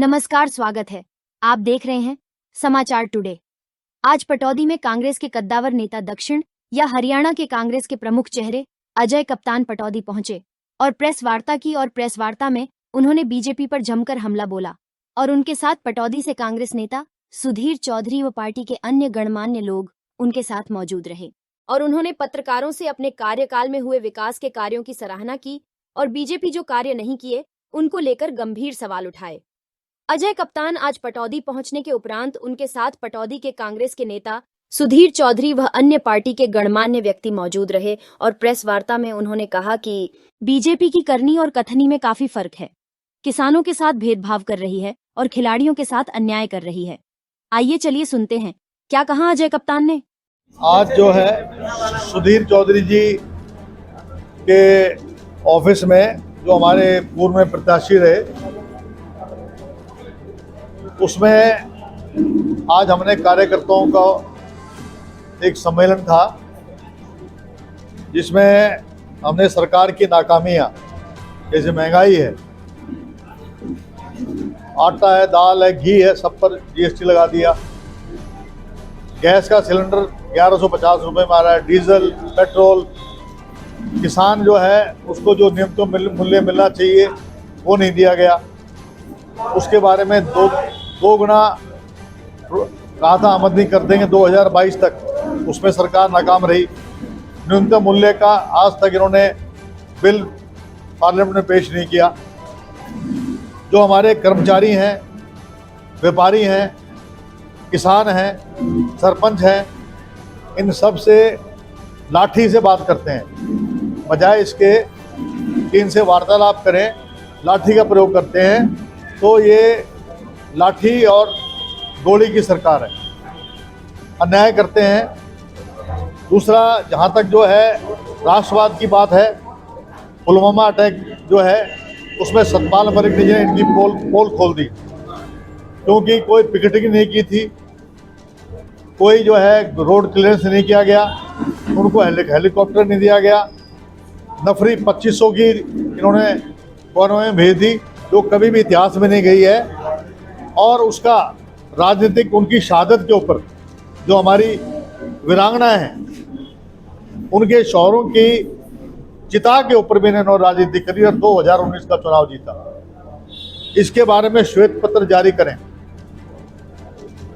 नमस्कार, स्वागत है। आप देख रहे हैं समाचार टुडे। आज पटौदी में कांग्रेस के कद्दावर नेता दक्षिण या हरियाणा के कांग्रेस के प्रमुख चेहरे अजय कप्तान पटौदी पहुंचे और प्रेस वार्ता की और प्रेस वार्ता में उन्होंने बीजेपी पर जमकर हमला बोला और उनके साथ पटौदी से कांग्रेस नेता सुधीर चौधरी व पार्टी के अन्य गणमान्य लोग उनके साथ मौजूद रहे और उन्होंने पत्रकारों से अपने कार्यकाल में हुए विकास के कार्यों की सराहना की और बीजेपी जो कार्य नहीं किए उनको लेकर गंभीर सवाल उठाए। अजय कप्तान आज पटौदी पहुंचने के उपरांत उनके साथ पटौदी के कांग्रेस के नेता सुधीर चौधरी व अन्य पार्टी के गणमान्य व्यक्ति मौजूद रहे और प्रेस वार्ता में उन्होंने कहा कि बीजेपी की करनी और कथनी में काफी फर्क है। किसानों के साथ भेदभाव कर रही है और खिलाड़ियों के साथ अन्याय कर रही है। आइए चलिए सुनते हैं क्या कहा अजय कप्तान ने। आज जो है सुधीर चौधरी जी के ऑफिस में जो हमारे पूर्व में प्रत्याशी रहे, उसमें आज हमने कार्यकर्ताओं का एक सम्मेलन था जिसमें हमने सरकार की नाकामियां, जैसे महंगाई है, आटा है, दाल है, घी है, सब पर जीएसटी लगा दिया, गैस का सिलेंडर 1150 रुपये में आ रहा है, डीजल, पेट्रोल, किसान जो है उसको जो न्यूनतम मूल्य मिलना चाहिए वो नहीं दिया गया। उसके बारे में दो गुना कहा था आमदनी कर देंगे 2022 तक, उसमें सरकार नाकाम रही। न्यूनतम मूल्य का आज तक इन्होंने बिल पार्लियामेंट में पेश नहीं किया। जो हमारे कर्मचारी हैं, व्यापारी हैं, किसान हैं, सरपंच हैं, इन सब से लाठी से बात करते हैं, बजाय इसके कि इनसे वार्तालाप करें, लाठी का प्रयोग करते हैं। तो ये लाठी और गोली की सरकार है, अन्याय करते हैं। दूसरा, जहाँ तक जो है राष्ट्रवाद की बात है, पुलवामा अटैक जो है उसमें सतपाल मलिक ने इनकी पोल खोल दी, क्योंकि कोई पिकेटिंग नहीं की थी, कोई जो है रोड क्लियरेंस नहीं किया गया, उनको हेलीकॉप्टर नहीं दिया गया। नफरी 2500 की इन्होंने कोरोना में भेज दी, जो कभी भी इतिहास में नहीं गई है। और उसका राजनीतिक उनकी शहादत के ऊपर जो हमारी वीरांगना हैं उनके शौहरों की चिता के ऊपर भी इन्होंने राजनीति करी और 2019 का चुनाव जीता। इसके बारे में श्वेत पत्र जारी करें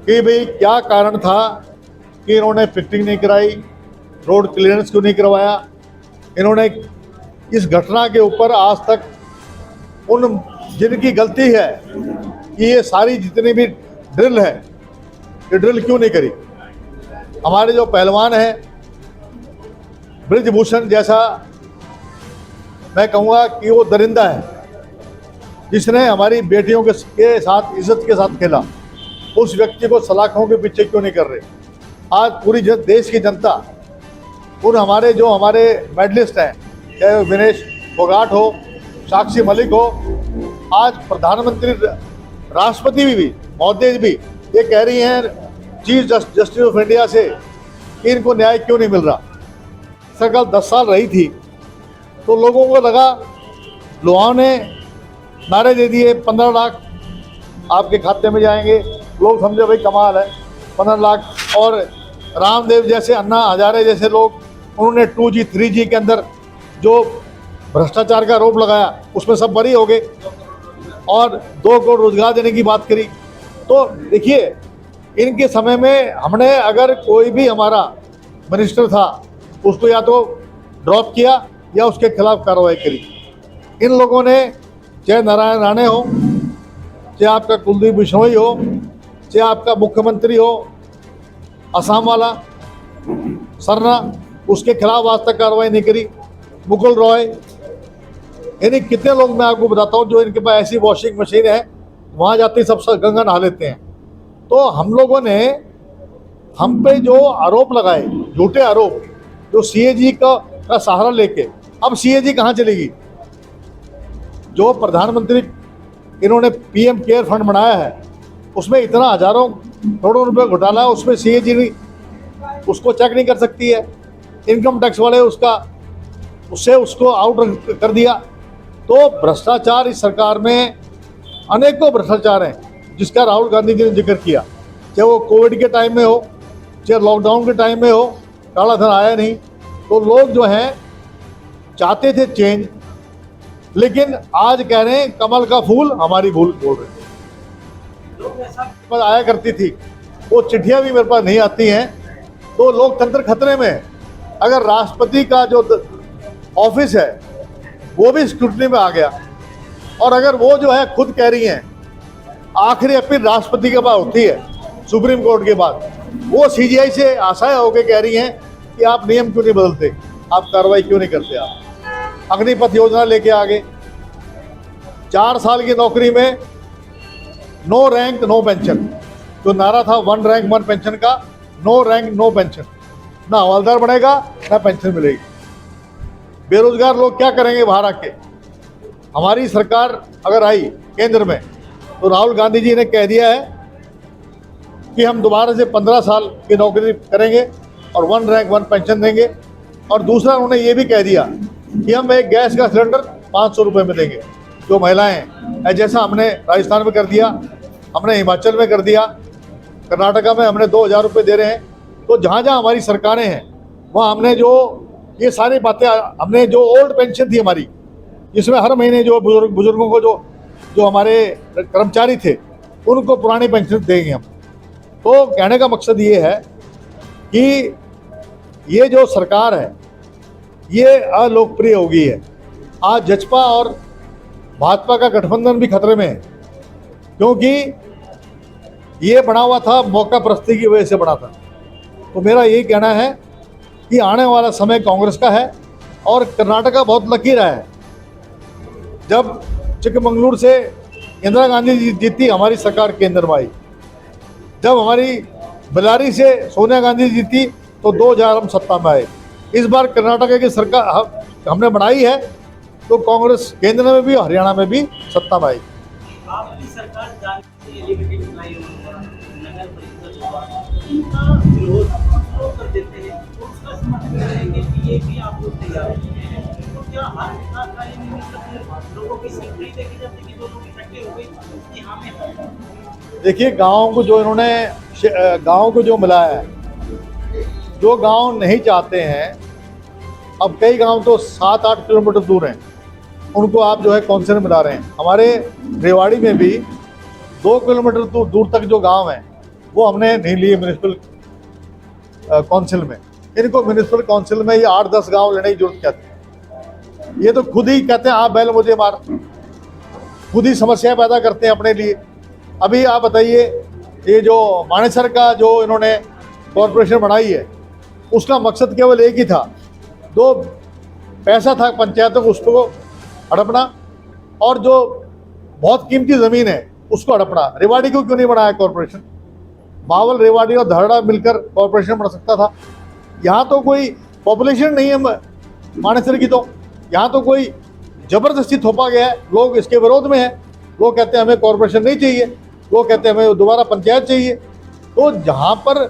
कि भाई क्या कारण था कि इन्होंने पिकेटिंग नहीं कराई, रोड क्लियरेंस क्यों नहीं करवाया। इन्होंने इस घटना के ऊपर आज तक उन जिनकी गलती है कि ये सारी जितनी भी ड्रिल है, ये ड्रिल क्यों नहीं करी। हमारे जो पहलवान हैं, ब्रिजभूषण जैसा मैं कहूँगा कि वो दरिंदा है, जिसने हमारी बेटियों के साथ इज्जत के साथ खेला, उस व्यक्ति को सलाखों के पीछे क्यों नहीं कर रहे। आज पूरी देश की जनता उन हमारे मेडलिस्ट हैं, चाहे विनेश फोगाट हो, साक्षी मलिक हो, आज प्रधानमंत्री, राष्ट्रपति भी महोदय भी ये कह रही हैं चीफ जस्टिस ऑफ इंडिया से कि इनको न्याय क्यों नहीं मिल रहा। सरकार 10 साल रही थी तो लोगों को लगा, लोगों ने नारे दे दिए 15 लाख आपके खाते में जाएंगे, लोग समझे भाई कमाल है 15 लाख। और रामदेव जैसे, अन्ना हजारे जैसे लोग, उन्होंने 2G 3G के अंदर जो भ्रष्टाचार का आरोप लगाया उसमें सब बरी हो गए और 2 करोड़ रोजगार देने की बात करी। तो देखिए, इनके समय में हमने अगर कोई भी हमारा मिनिस्टर था उसको या तो ड्रॉप किया या उसके खिलाफ कार्रवाई करी। इन लोगों ने, चाहे नारायण राणे हो, चाहे आपका कुलदीप बिश्नोई हो, चाहे आपका मुख्यमंत्री हो असम वाला सरना, उसके खिलाफ आज तक कार्रवाई नहीं करी। मुकुल रॉय, यानी कितने लोग मैं आपको बताता हूँ जो इनके पास ऐसी वॉशिंग मशीन है, वहाँ जाते ही सब गंगा नहा लेते हैं। तो हम लोगों ने हम पे जो आरोप लगाए, झूठे आरोप, जो CAG का सहारा लेके, अब CAG कहाँ चलेगी। जो प्रधानमंत्री इन्होंने PM केयर फंड बनाया है उसमें इतना हजारों करोड़ों रुपए घोटाला है, उसमें CAG नहीं, उसको चेक नहीं कर सकती है। इनकम टैक्स वाले उसको आउट कर दिया। तो भ्रष्टाचार इस सरकार में अनेकों भ्रष्टाचार हैं जिसका राहुल गांधी जी ने जिक्र किया, चाहे वो कोविड के टाइम में हो, चाहे लॉकडाउन के टाइम में हो, काला धन आया नहीं। तो लोग जो हैं चाहते थे चेंज, लेकिन आज कह रहे हैं कमल का फूल हमारी भूल बोल रहे हैं। लोग ऐसा आया करती थी, वो चिट्ठियां भी मेरे पास नहीं आती हैं, तो लोकतंत्र खतरे में है। अगर राष्ट्रपति का जो ऑफिस है वो भी स्क्रूटनी में आ गया, और अगर वो जो है खुद कह रही हैं, आखिरी अपील राष्ट्रपति के पास होती है सुप्रीम कोर्ट के बाद, वो सीजीआई से आशाएं होकर कह रही हैं कि आप नियम क्यों नहीं बदलते, आप कार्रवाई क्यों नहीं करते। आप अग्निपथ योजना लेके आ गए, 4 साल की नौकरी में नो रैंक नो पेंशन, जो नारा था 1 रैंक 1 पेंशन का, नो रैंक नो पेंशन, ना हवलदार बनेगा ना पेंशन मिलेगी। बेरोजगार लोग क्या करेंगे बाहर आके। हमारी सरकार अगर आई केंद्र में, तो राहुल गांधी जी ने कह दिया है कि हम दोबारा से 15 साल की नौकरी करेंगे और 1 रैंक 1 पेंशन देंगे। और दूसरा उन्होंने ये भी कह दिया कि हम एक गैस का सिलेंडर 500 रुपये में देंगे जो महिलाएं हैं, जैसा हमने राजस्थान में कर दिया, हमने हिमाचल में कर दिया, कर्नाटका में हमने 2000 रुपये दे रहे हैं। तो जहाँ जहाँ हमारी सरकारें हैं वहाँ हमने जो ये सारी बातें, हमने जो ओल्ड पेंशन थी हमारी, जिसमें हर महीने जो बुजुर्गों को जो हमारे कर्मचारी थे उनको पुरानी पेंशन देंगे हम। तो कहने का मकसद ये है कि ये जो सरकार है ये अलोकप्रिय हो गई है। आज जजपा और भाजपा का गठबंधन भी खतरे में है, क्योंकि ये बना हुआ था मौका परस्ती की वजह से बना था। तो मेरा यही कहना है कि आने वाला समय कांग्रेस का है, और कर्नाटका बहुत लकी रहा है। जब चिकमंगलुरु से इंदिरा गांधी जी जीती, हमारी सरकार केंद्र में आई। जब हमारी बेल्लारी से सोनिया गांधी जीती तो 2000 हम सत्ता में आए। इस बार कर्नाटका की सरकार हमने बनाई है, तो कांग्रेस केंद्र में भी हरियाणा में भी सत्ता में आई। आपकी सरकार एलिमिनेट चुनाई होगा, नगर परिषद होगा, इनका विरोध कर देते हैं, तो उसका समर्थन करेंगे कि ये भी आप लोग तैयार हैं। तो क्या हर विकास कार्य में मतलब लोगों की सिंपली देखी जाती है कि दो लोग इकट्ठे हो गए कि हाँ में। देखिए, गाँव को जो इन्होंने गाँव को जो मिलाया है, जो गांव नहीं चाहते हैं, अब कई गांव तो 7-8 किलोमीटर दूर हैं, उनको आप जो है काउंसिल में मिला रहे हैं। हमारे रेवाड़ी में भी 2 किलोमीटर दूर तक जो गांव हैं वो हमने नहीं लिए म्यूनिसिपल काउंसिल में। इनको म्यूनिसिपल काउंसिल में ये 8-10 गांव लेने की जरूरत क्या थी। ये तो खुद ही कहते हैं आप बैल मुझे मार, खुद ही समस्या पैदा करते हैं अपने लिए। अभी आप बताइए, ये जो मानेसर का जो इन्होंने कॉरपोरेशन बनाई है, उसका मकसद केवल एक ही था, दो पैसा था पंचायतों को उसको हड़पना, और जो बहुत कीमती ज़मीन है उसको हड़पना। रेवाड़ी को क्यों नहीं बनाया कॉरपोरेशन? बावल, रेवाड़ी और धरड़ा मिलकर कॉरपोरेशन बना सकता था। यहाँ तो कोई पॉपुलेशन नहीं है मानेसर की, तो यहाँ तो कोई ज़बरदस्ती थोपा गया है। लोग इसके विरोध में हैं, लोग कहते हैं हमें कॉरपोरेशन नहीं चाहिए, लोग कहते हैं हमें दोबारा पंचायत चाहिए। तो जहाँ पर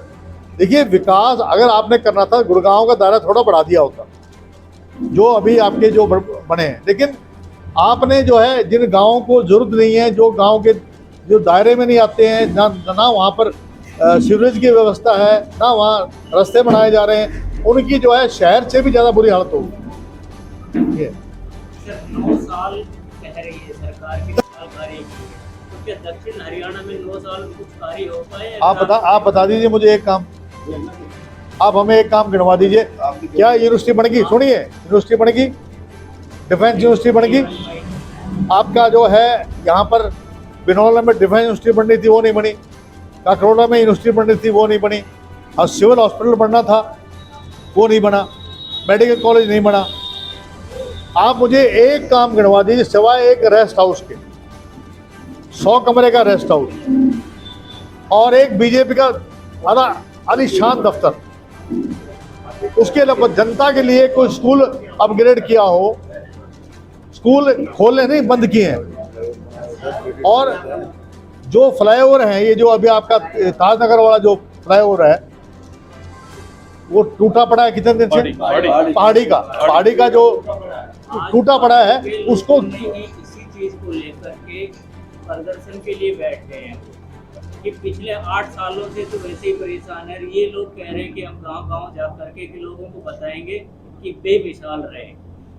देखिए, विकास अगर आपने करना था, गुड़गांव का दायरा थोड़ा बढ़ा दिया होता जो अभी आपके जो बने हैं, लेकिन आपने जो है जिन गाँवों को जरूरत नहीं है, जो गांव के जो दायरे में नहीं आते हैं, ना वहाँ पर सीवरेज की व्यवस्था है, ना वहाँ रास्ते बनाए जा रहे हैं, उनकी जो है शहर से भी ज़्यादा बुरी हालत होगी। 9 साल कह रही है सरकार की कार्य की, तो क्या दक्षिण हरियाणा में 9 साल कुछ कार्य हो पाए? आप बता दीजिए मुझे एक काम, आप हमें एक काम गिनवा दीजिए। क्या यूनिवर्सिटी बनेगी? सुनिए, यूनिवर्सिटी बनेगी, डिफेंस यूनिवर्सिटी बनेगी। आपका जो है यहाँ पर बिनौला में डिफेंस यूनिवर्सिटी बननी थी, वो नहीं बनी। काकरोला में यूनिवर्सिटी बननी थी, वो नहीं बनी। और सिविल हॉस्पिटल बनना था, वो नहीं बना। मेडिकल कॉलेज नहीं बना। आप मुझे एक काम गिनवा दीजिए, सिवाय एक रेस्ट हाउस के, 100 कमरे का रेस्ट हाउस और एक बीजेपी का आलीशान दफ्तर, उसके अलावा जनता के लिए कोई स्कूल अपग्रेड किया हो। स्कूल खोलने नहीं, बंद किए हैं। और जो फ्लाईओवर हैं, ये जो अभी आपका ताजनगर वाला जो फ्लाईओवर है, वो टूटा पड़ा है कितने दिन से? पहाड़ी का जो टूटा पड़ा है, उसको इसी चीज को लेकर के प्रदर्शन के लिए बैठ गए हैं कि पिछले 8 सालों से तो वैसे ही परेशान है। ये लोग कह रहे हैं कि हम गांव-गांव जा करके के लोगों को बताएंगे कि बेमिसाल रहे।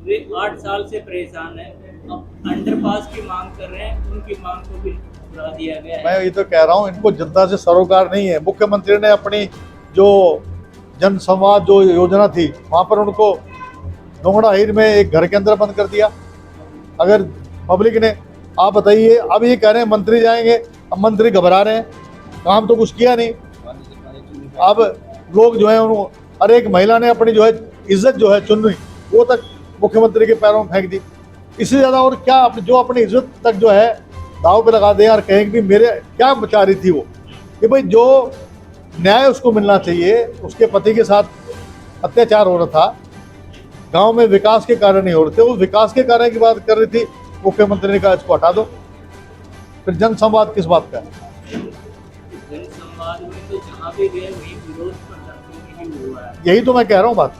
वे 8 साल से परेशान है। अब अंडरपास की मांग कर रहे हैं, उनकी मांग को भी ठुकरा दिया गया है। मैं ये तो कह रहा हूँ, इनको जनता से सरोकार नहीं है। मुख्यमंत्री ने अपनी जो जन संवाद जो योजना थी, वहाँ पर उनको डोंगड़ा हीर में एक घर के अंदर बंद कर दिया। अगर पब्लिक ने, आप बताइए, अब ये कह रहे हैं मंत्री जाएंगे, अब मंत्री घबरा रहे हैं, काम तो कुछ किया नहीं। अब लोग जो है उनको, अरे एक महिला ने अपनी जो है इज्जत जो है चुन रही, वो तक मुख्यमंत्री के पैरों में फेंक दी। इससे ज़्यादा और क्या, जो अपनी इज्जत तक जो है दाव पे लगा दे और कहें कि मेरे क्या बचा रही थी वो, कि भाई जो न्याय उसको मिलना चाहिए। उसके पति के साथ अत्याचार हो रहा था, गांव में विकास के कारण नहीं हो रहे थे, उस विकास के कारण की बात कर रही थी। मुख्यमंत्री ने कहा इसको हटा दो। फिर जन संवाद किस बात का है? जन संवाद में तो जहाँ भी गए वही विरोध प्रदर्शन ही हुआ है। यही तो मैं कह रहा हूँ बात।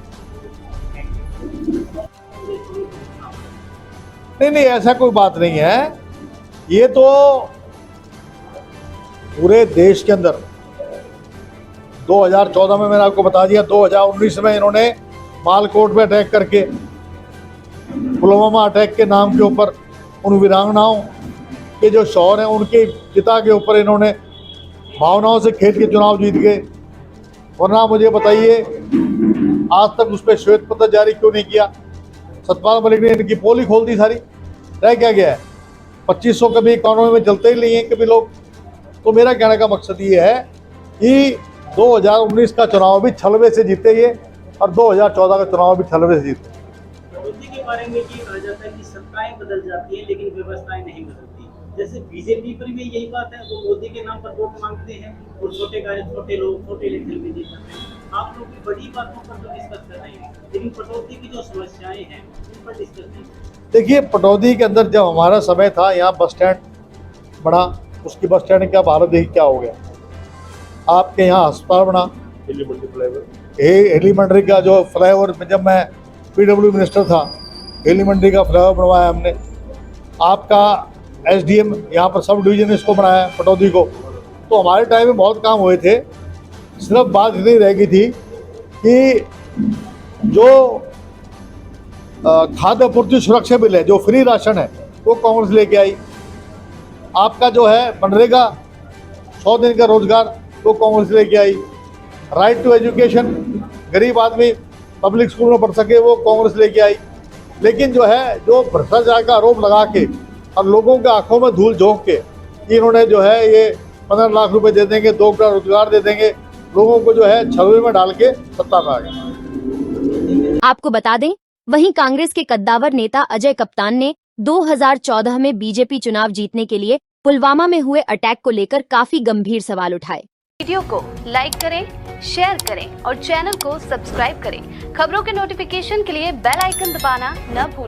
नहीं, ऐसा कोई बात नहीं है। ये तो पूरे देश के अंदर 2014 में मैंने आपको बता दिया, 2019 में इन्होंने मालकोट में अटैक करके, पुलवामा अटैक के नाम के ऊपर उन वीरांगनाओं के जो शौहर हैं उनके पिता के ऊपर इन्होंने भावनाओं से खेल के चुनाव जीत गए। वरना मुझे बताइए, आज तक उस पर श्वेत पत्र जारी क्यों नहीं किया? सतपाल मलिक ने इनकी पोली खोल दी सारी। रह क्या गया है? 2500 कभी इकोनॉमी में चलते ही नहीं है कभी लोग। तो मेरा कहने का मकसद ये है कि 2019 का चुनाव भी छलवे से जीते ये, और 2014 का चुनाव भी छलवे से जीते। मोदी के बारे में ये कहा जाता है कि सत्ताएं बदल जाती हैं लेकिन व्यवस्थाएं नहीं बदलती। जैसे बीजेपी पर भी यही बात है, वो मोदी के नाम पर वोट मांगते हैं और छोटे लोग छोटे लेवल पे जीत करते हैं। आप लोग भी बड़ी बातों पर तो डिस्कस कर रहे हैं, लेकिन पटौदी की जो समस्याएं हैं उन पर डिस्कस नहीं। देखिए, पटौदी के अंदर जब हमारा समय था, यहाँ बस स्टैंड बना, उसकी बस स्टैंड क्या भारत देखिए क्या हो गया। आपके यहाँ अस्पताल बना, हेली मंडी का जो फ्लाईओवर, जब मैं PW मिनिस्टर था, हेली मंडी का फ्लाईओवर बनवाया हमने। आपका SDM यहाँ पर सब डिवीजन इसको बनाया पटौदी को। तो हमारे टाइम में बहुत काम हुए थे। सिर्फ बात इतनी रह गई थी कि जो खाद्य आपूर्ति सुरक्षा बिल है, जो फ्री राशन है, वो कांग्रेस लेके आई। आपका जो है मनरेगा 100 दिन का रोजगार, वो कांग्रेस लेके आई। राइट टू एजुकेशन, गरीब आदमी पब्लिक स्कूल में पढ़ सके, वो कांग्रेस लेके आई। लेकिन जो है, जो भ्रष्टाचार का आरोप लगा के और लोगों के आंखों में धूल झोंक के इन्होंने जो है ये 15 लाख रुपए दे देंगे, 2 करोड़ रोजगार दे देंगे, लोगों को जो है छलवे में डाल के सत्ता में आ गए। आपको बता दें, वहीं कांग्रेस के कद्दावर नेता अजय कप्तान ने 2014 में बीजेपी चुनाव जीतने के लिए पुलवामा में हुए अटैक को लेकर काफी गंभीर सवाल उठाए। वीडियो को लाइक करें, शेयर करें और चैनल को सब्सक्राइब करें। खबरों के नोटिफिकेशन के लिए बेल आइकन दबाना न भूलें।